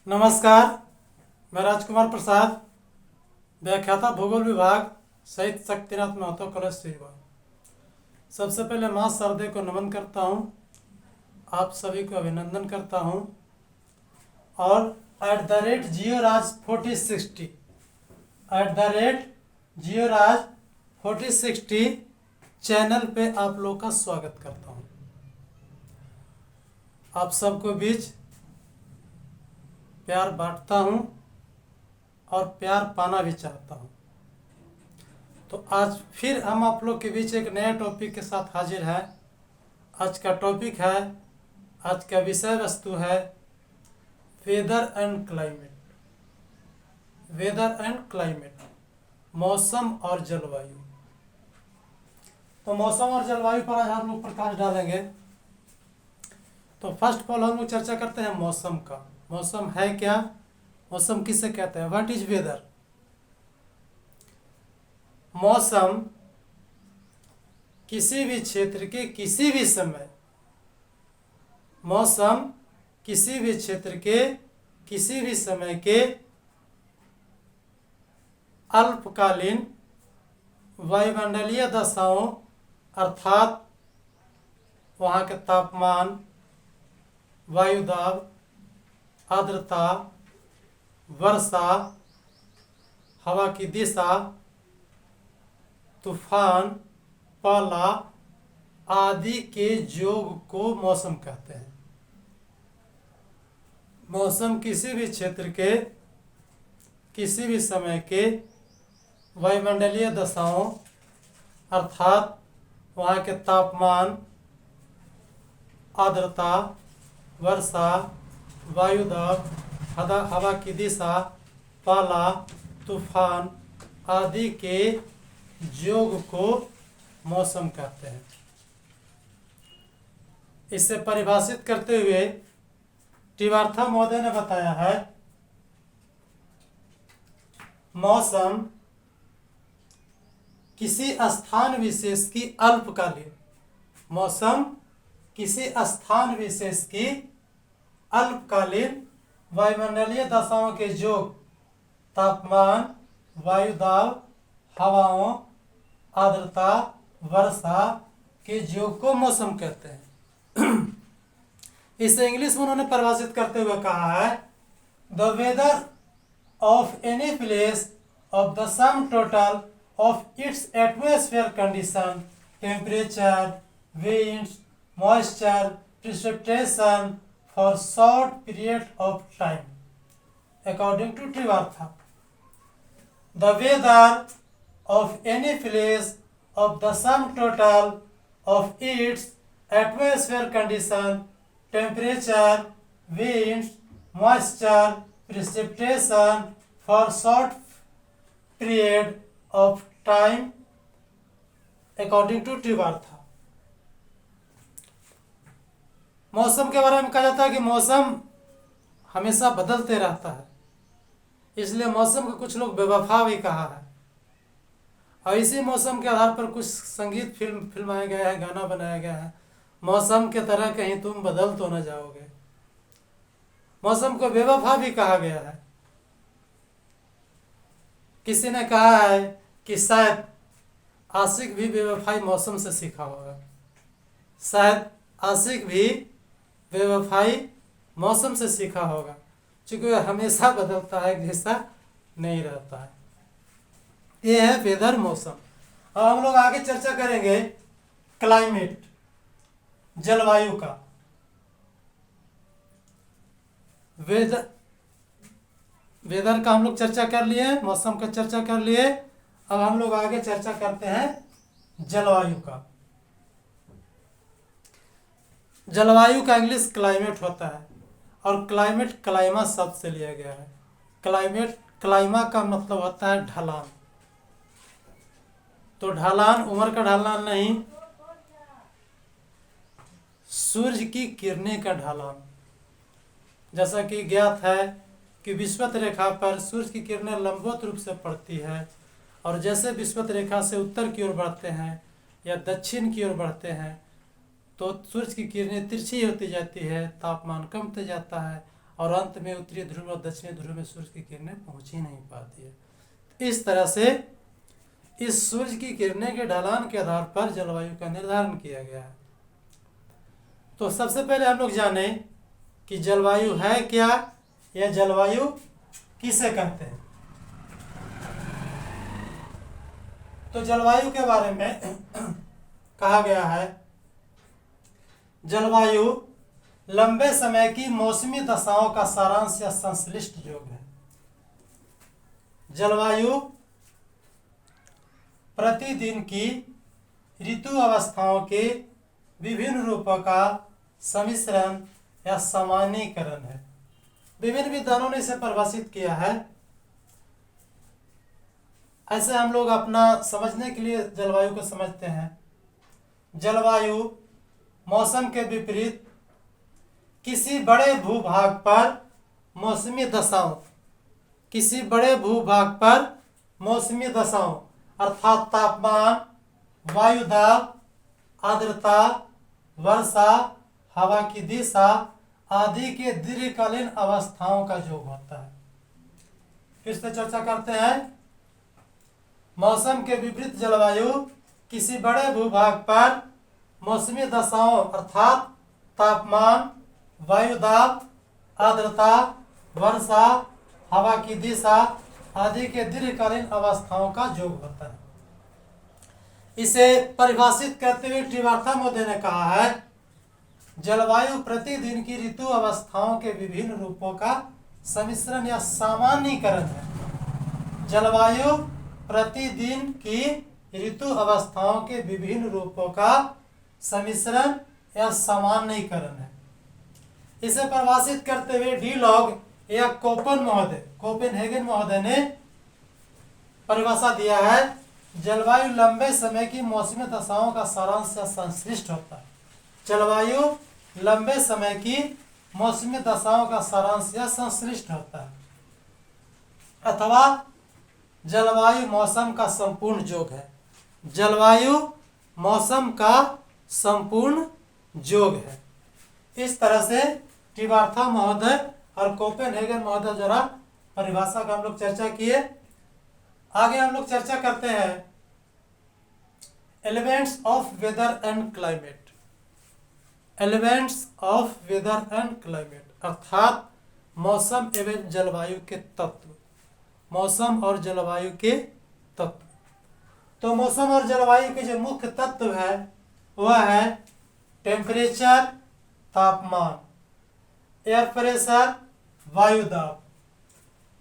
नमस्कार, मैं राजकुमार प्रसाद, व्याख्याता भूगोल विभाग शहीद शक्तिनाथ महतो कॉलेज सीवा। सबसे पहले माँ शारदे को नमन करता हूँ, आप सभी को अभिनंदन करता हूँ और @जियोराज4060 @जियोराज4060 चैनल पे आप लोग का स्वागत करता हूँ। आप सबको बीच प्यार बांटता हूँ और प्यार पाना भी चाहता हूँ। तो आज फिर हम आप लोग के बीच एक नए टॉपिक के साथ हाजिर हैं। आज का टॉपिक है, आज का विषय वस्तु है weather and climate. Weather and climate, मौसम और जलवायु। तो मौसम और जलवायु पर आज हम लोग प्रकाश डालेंगे। तो फर्स्ट ऑफ ऑल हम लोग चर्चा करते हैं मौसम का। मौसम है क्या, मौसम किसे कहते हैं, व्हाट इज वेदर। मौसम किसी भी क्षेत्र के किसी भी समय, मौसम किसी भी क्षेत्र के किसी भी समय के अल्पकालीन वायुमंडलीय दशाओं अर्थात वहाँ के तापमान, वायुदाब, आर्द्रता, वर्षा, हवा की दिशा, तूफान, पाला आदि के योग को मौसम कहते हैं। मौसम किसी भी क्षेत्र के किसी भी समय के वायुमंडलीय दशाओं अर्थात वहाँ के तापमान, आर्द्रता, वर्षा, वायुदाब, हवा की दिशा, पाला, तूफान आदि के योग को मौसम कहते हैं। इसे परिभाषित करते हुए टिवार्था महोदय ने बताया है, मौसम किसी स्थान विशेष की अल्पकालीन, मौसम किसी स्थान विशेष की अल्पकालीन वायुमंडलीय दशाओं के योग, तापमान, वायुदाब, हवाओं, आर्द्रता, वर्षा के योग को मौसम कहते हैं। इसे इंग्लिश में उन्होंने परिभाषित करते हुए कहा है, the weather of any place of the sum total of its atmosphere condition, temperature, winds, moisture, precipitation for short period of time. According to Trivartha, the weather of any place of the sum total of its atmosphere condition, temperature, winds, moisture, precipitation for short period of time according to Trivartha. मौसम के बारे में कहा जाता है कि मौसम हमेशा बदलते रहता है, इसलिए मौसम को कुछ लोग बेवफा भी कहा है। और इसी मौसम के आधार पर कुछ संगीत फिल्माए गए हैं, गाना बनाया गया है, मौसम के तरह कहीं तुम बदल तो न जाओगे। मौसम को बेवफा भी कहा गया है। किसी ने कहा है कि शायद आशिक भी बेवफाई मौसम से सीखा होगा। शायद आशिक भी बेवफाई मौसम से सीखा होगा, क्योंकि वह हमेशा बदलता है, जैसा नहीं रहता है। ये है वेदर, मौसम। अब हम लोग आगे चर्चा करेंगे क्लाइमेट, जलवायु का। वेदर का हम लोग चर्चा कर लिए, मौसम का चर्चा कर लिए। अब हम लोग आगे चर्चा करते हैं जलवायु का। जलवायु का इंग्लिश क्लाइमेट होता है और क्लाइमेट क्लाइमा शब्द से लिया गया है। क्लाइमेट, क्लाइमा का मतलब होता है ढलान। तो ढलान उम्र का ढलान नहीं, सूर्य की किरणें का ढलान। जैसा कि ज्ञात है कि विषुवत रेखा पर सूर्य की किरणें लंबवत रूप से पड़ती है, और जैसे विषुवत रेखा से उत्तर की ओर बढ़ते हैं या दक्षिण की ओर बढ़ते हैं तो सूरज की किरणें तिरछी होती जाती है, तापमान कम होते जाता है, और अंत में उत्तरी ध्रुव और दक्षिणी ध्रुव में सूर्य की किरणें पहुंच ही नहीं पाती है। इस तरह से इस सूर्य की किरणें के ढलान के आधार पर जलवायु का निर्धारण किया गया है। तो सबसे पहले हम लोग जाने कि जलवायु है क्या या जलवायु किसे कहते हैं। तो जलवायु के बारे में कहा गया है, जलवायु लंबे समय की मौसमी दशाओं का सारांश या संश्लिष्ट योग है। जलवायु प्रतिदिन की ऋतु अवस्थाओं के विभिन्न रूपों का सम्मिश्रण या सामान्यीकरण है। विभिन्न विद्वानों ने इसे परिभाषित किया है। ऐसे हम लोग अपना समझने के लिए जलवायु को समझते हैं। जलवायु मौसम के विपरीत किसी बड़े भूभाग पर मौसमी दशाओं, किसी बड़े भूभाग पर मौसमी दशाओं अर्थात तापमान, वायु दाब, आर्द्रता, वर्षा, हवा की दिशा आदि के दीर्घकालीन अवस्थाओं का योग होता है। फिर से चर्चा करते हैं। मौसम के विपरीत जलवायु किसी बड़े भूभाग पर मौसमी दशाओं अर्थात तापमान, वायु दाब, आर्द्रता, वर्षा, हवा की दिशा आदि के दीर्घकालीन अवस्थाओं का योग होता है। इसे परिभाषित करते हुए ट्रिवार्था मोदी ने कहा है, जलवायु प्रतिदिन की ऋतु अवस्थाओं के विभिन्न रूपों का सम्मिश्रण या सामान्यीकरण है। जलवायु प्रतिदिन की ऋतु अवस्थाओं के विभिन्न रूपों का सम्मिश्रण या सामान्यीकरण है। इसे परिभाषित करते हुए डी लॉग या कोपेनहेगन महोदय ने परिभाषा दिया है, जलवायु लंबे समय की मौसमी दशाओं का सारांश या संश्लिष्ट होता है। जलवायु लंबे समय की मौसमी दशाओं का सारांश या संश्लिष्ट होता है, अथवा जलवायु मौसम का संपूर्ण योग है। जलवायु मौसम का संपूर्ण योग है। इस तरह से ट्रिवार्था महोदय और कोपेनहेगन महोदय द्वारा परिभाषा का हम लोग चर्चा किए। आगे हम लोग चर्चा करते हैं elements of weather and climate. Elements of weather and climate अर्थात मौसम एवं जलवायु के तत्व। मौसम और जलवायु के तत्व। तो मौसम और जलवायु के जो मुख्य तत्व है वह है टेम्परेचर तापमान, एयर प्रेशर वायु दाब,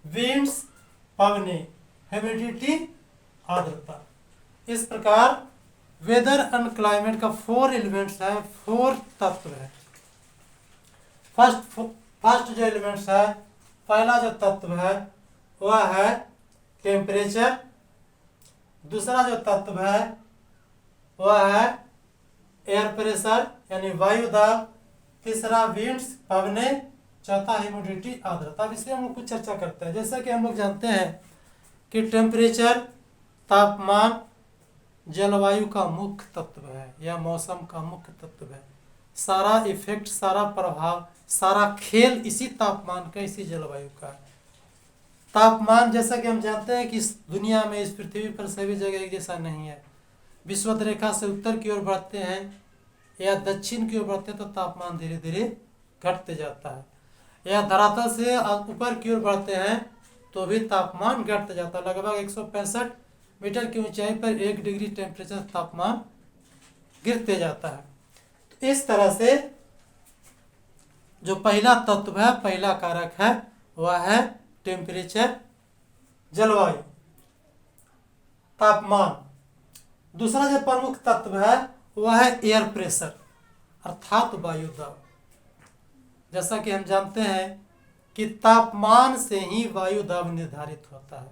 विंड्स पवने, ह्यूमिडिटी आर्द्रता। इस प्रकार वेदर एंड क्लाइमेट का 4 एलिमेंट्स है, 4 तत्व है। फर्स्ट जो एलिमेंट्स है, पहला जो तत्व है वह है टेम्परेचर। दूसरा जो तत्व है वह है एयर प्रेशर यानी वायु दाब। तीसरा विंड्स पवने। चौथा ह्यूमिडिटी आर्द्रता। अब इसलिए हम लोग कुछ चर्चा करते हैं। जैसा कि हम लोग जानते हैं कि टेम्परेचर तापमान जलवायु का मुख्य तत्व है या मौसम का मुख्य तत्व है। सारा इफेक्ट, सारा प्रभाव, सारा खेल इसी तापमान का, इसी जलवायु का है। तापमान जैसा कि हम जानते हैं कि इस दुनिया में, इस पृथ्वी पर सभी जगह एक जैसा नहीं है। विषुवत रेखा से उत्तर की ओर बढ़ते हैं या दक्षिण की ओर बढ़ते हैं तो तापमान धीरे धीरे घटते जाता है, या धरातल से ऊपर की ओर बढ़ते हैं तो भी तापमान घटते जाता है। लगभग 165 मीटर की ऊंचाई पर 1 डिग्री टेम्परेचर तापमान गिरते जाता है। तो इस तरह से जो पहला तत्व है, पहला कारक है वह है टेम्परेचर, जलवायु, तापमान। दूसरा जो प्रमुख तत्व है वह है एयर प्रेशर अर्थात वायु दाब। जैसा कि हम जानते हैं कि तापमान से ही वायु दाब निर्धारित होता है।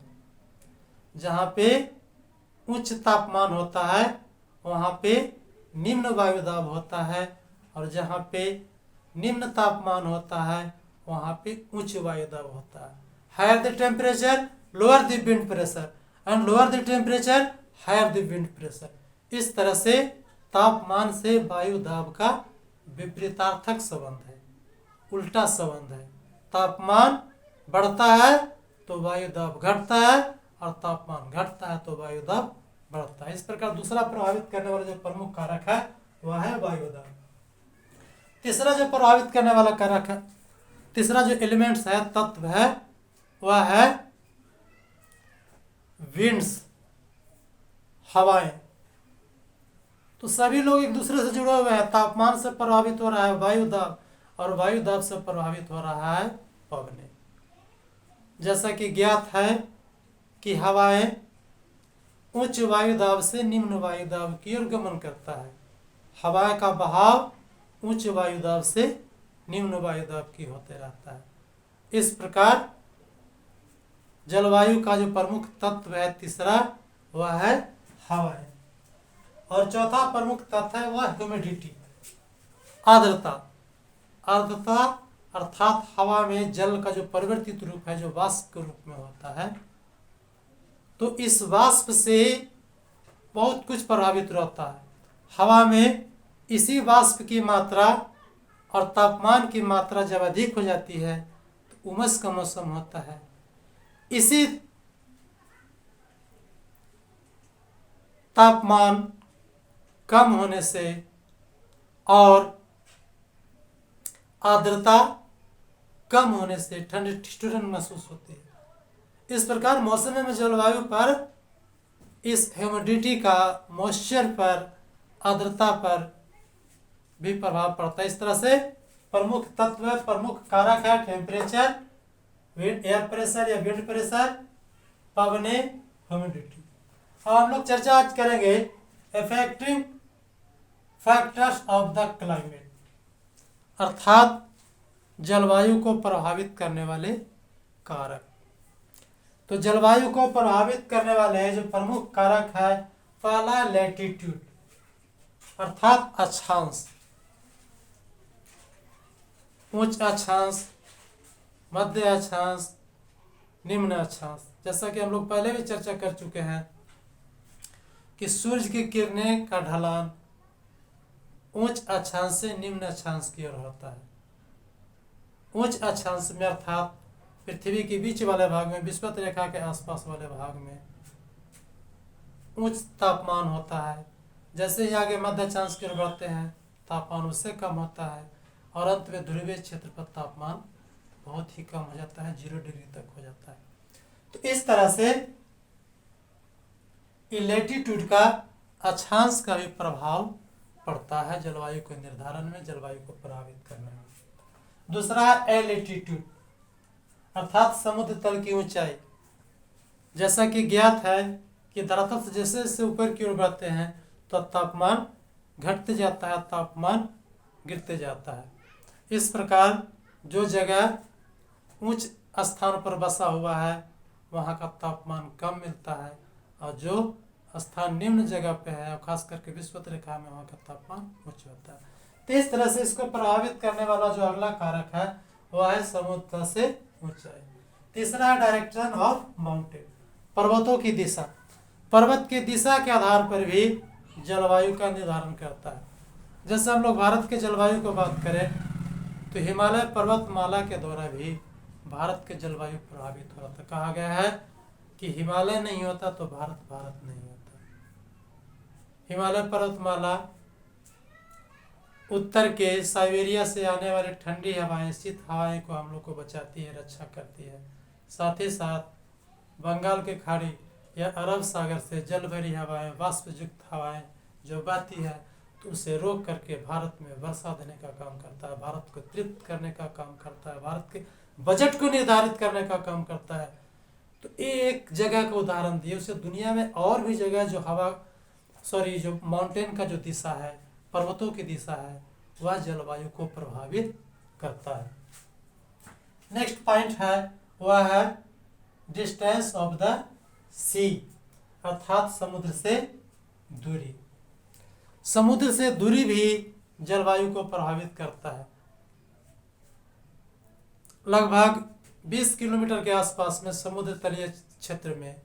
जहाँ पे उच्च तापमान होता है वहाँ पे निम्न वायु दाब होता है, और जहाँ पे निम्न तापमान होता है वहाँ पे उच्च वायु दाब होता है। Higher the temperature lower the wind pressure and lower the temperature higher the wind pressure. इस तरह से तापमान से वायु दाब का विपरीतार्थक संबंध है, उल्टा संबंध है। तापमान बढ़ता है तो वायु दाब घटता है, और तापमान घटता है तो वायु दाब बढ़ता है। इस प्रकार दूसरा प्रभावित करने वाला जो प्रमुख कारक है वह है वायु दाब। तीसरा जो प्रभावित करने वाला कारक है, तीसरा जो एलिमेंट्स है, तत्व है, वह है विंड्स, हवाएं। तो सभी लोग एक दूसरे से जुड़े हुए हैं। तापमान से प्रभावित हो रहा है वायु दाब, और वायु दाब से प्रभावित हो रहा है पवनें। जैसा कि ज्ञात है कि हवाएं उच्च वायु दाब से निम्न वायु दाब की ओर गमन करता है। हवा का बहाव उच्च वायु दाब से निम्न वायु दाब की होते रहता है। इस प्रकार जलवायु का जो प्रमुख तत्व है तीसरा, वह है हवाएं। और चौथा प्रमुख तत्व है वह ह्यूमिडिटी, आर्द्रता। आर्द्रता अर्थात हवा में जल का जो परिवर्तित रूप है, जो वाष्प के रूप में होता है, तो इस वाष्प से बहुत कुछ प्रभावित रहता है। हवा में इसी वाष्प की मात्रा और तापमान की मात्रा जब अधिक हो जाती है तो उमस का मौसम होता है। इसी तापमान कम होने से और आर्द्रता कम होने से ठंड ठिठुरन महसूस होती है। इस प्रकार मौसम में जलवायु पर इस ह्यूमिडिटी का मॉइस्चर पर, आर्द्रता पर भी प्रभाव पड़ता है। इस तरह से प्रमुख तत्व, प्रमुख कारक है टेम्परेचर, एयर प्रेशर या विंड प्रेशर, पवने, ह्यूमिडिटी। अब हम लोग चर्चा आज करेंगे affecting factors of the climate, अर्थात जलवायु को प्रभावित करने वाले कारक। तो जलवायु को प्रभावित करने वाले जो प्रमुख कारक है, पहला लैटिट्यूड अर्थात अक्षांश, उच्च अक्षांश, मध्य अक्षांश, निम्न अक्षांश। जैसा कि हम लोग पहले भी चर्चा कर चुके हैं कि सूर्य की किरणें का ढलान उच्च अक्षांश से निम्न अक्षांश की ओर होता है। उच्च अक्षांश में अर्थात पृथ्वी के बीच वाले भाग में, विषुवत रेखा के आसपास वाले भाग में उच्च तापमान होता है। जैसे ही आगे मध्य अक्षांश की ओर बढ़ते हैं तापमान उससे कम होता है, और अंत में ध्रुवीय क्षेत्र पर तापमान बहुत ही कम हो जाता है, 0 डिग्री तक हो जाता है। तो इस तरह से लैटिट्यूड का, अक्षांश का भी प्रभाव पड़ता है जलवायु के निर्धारण में, जलवायु को प्रभावित करने में। दूसरा है एल्टीट्यूड अर्थात समुद्र तल की ऊंचाई। जैसा कि ज्ञात है कि धरातल से जैसे जैसे ऊपर की ओर बढ़ते हैं तो तापमान घटते जाता है, तापमान गिरते जाता है। इस प्रकार जो जगह उच्च स्थान पर बसा हुआ है वहाँ का तापमान कम मिलता है, और जो स्थान निम्न जगह पे है, खास करके विषुवत रेखा में, वहाँ का तापमान उच्च होता है। तो इस तरह से इसको प्रभावित करने वाला जो अगला कारक है वह है समुद्र से ऊंचाई। तीसरा है डायरेक्शन ऑफ माउंटेन, पर्वतों की दिशा। पर्वत की दिशा के आधार पर भी जलवायु का निर्धारण करता है। जैसे हम लोग भारत के जलवायु को बात करें तो हिमालय पर्वतमाला के द्वारा भी भारत के जलवायु प्रभावित हो रहा था। कहा गया है कि हिमालय नहीं होता तो भारत नहीं होता। हिमालय पर्वतमाला उत्तर के साइबेरिया से आने वाली ठंडी हवाएं, शीत हवाएं को हम लोग को बचाती है, रक्षा करती है। साथ ही साथ बंगाल के खाड़ी या अरब सागर से जल भरी हवाएं, वाष्पयुक्त हवाएं जो बहती है तो उसे रोक करके भारत में वर्षा देने का काम करता है, भारत को तृप्त करने का काम करता है, भारत के बजट को निर्धारित करने का काम करता है। तो एक जगह का उदाहरण दिए, उसे दुनिया में और भी जगह जो माउंटेन का जो दिशा है, पर्वतों की दिशा है, वह जलवायु को प्रभावित करता है। नेक्स्ट पॉइंट है वह है डिस्टेंस ऑफ द सी अर्थात समुद्र से दूरी। समुद्र से दूरी भी जलवायु को प्रभावित करता है। लगभग 20 किलोमीटर के आसपास में समुद्र तलीय क्षेत्र में,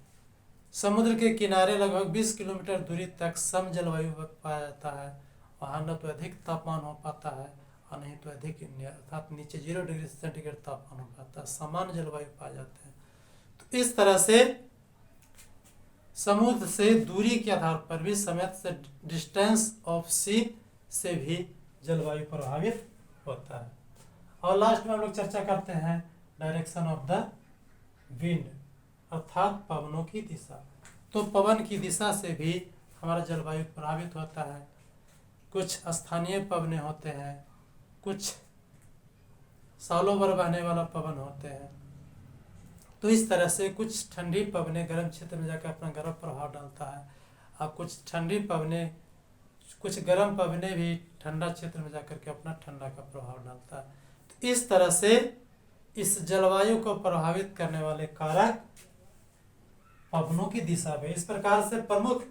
समुद्र के किनारे लगभग 20 किलोमीटर दूरी तक सम जलवायु पाया जाता है। वहाँ न तो अधिक तापमान हो पाता है और नहीं तो अधिक अर्थात नीचे 0 डिग्री सेंटीग्रेड तापमान होगा, अर्थात सामान्य जलवायु पाए जाते हैं। तो इस तरह से समुद्र से दूरी के आधार पर भी, समेत से डिस्टेंस ऑफ सी से भी जलवायु प्रभावित होता है। और लास्ट में हम लोग चर्चा करते हैं डायरेक्शन ऑफ द विंड, अर्थात पवनों की दिशा। तो पवन की दिशा से भी हमारा जलवायु प्रभावित होता है। कुछ स्थानीय पवनें होते हैं, कुछ सालों भर बहने वाला पवन होते हैं। तो इस तरह से कुछ ठंडी पवनें गर्म क्षेत्र में जाकर अपना गर्म प्रभाव डालता है, और कुछ ठंडी पवनें, कुछ गर्म पवनें भी ठंडा क्षेत्र में जाकर के अपना ठंडा का प्रभाव डालता है। तो इस तरह से इस जलवायु को प्रभावित करने वाले कारक पवनों की दिशा में, इस प्रकार से प्रमुख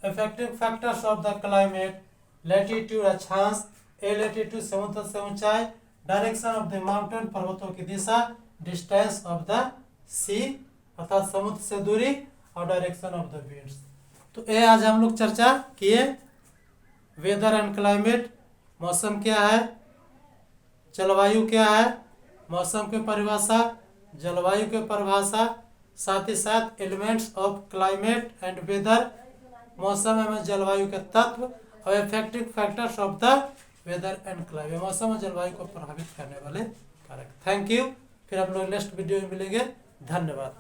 effective factors of the climate: latitude अक्षांश, एलेटिट्यूड समुद्र से ऊंचाई, डायरेक्शन ऑफ द माउंटेन पर्वतों की दिशा, डिस्टेंस ऑफ द सी अर्थात समुद्र से दूरी, और डायरेक्शन ऑफ द विंड्स। तो ये आज हम लोग चर्चा किए। वेदर एंड क्लाइमेट, मौसम क्या है, जलवायु क्या है, मौसम की परिभाषा, जलवायु की परिभाषा, साथ ही साथ elements of climate and weather, मौसम एवं जलवायु के तत्व, और effective factors of the weather and climate, मौसम और जलवायु को प्रभावित करने वाले कारक। Thank you. फिर हम लोग नेक्स्ट वीडियो में मिलेंगे। धन्यवाद।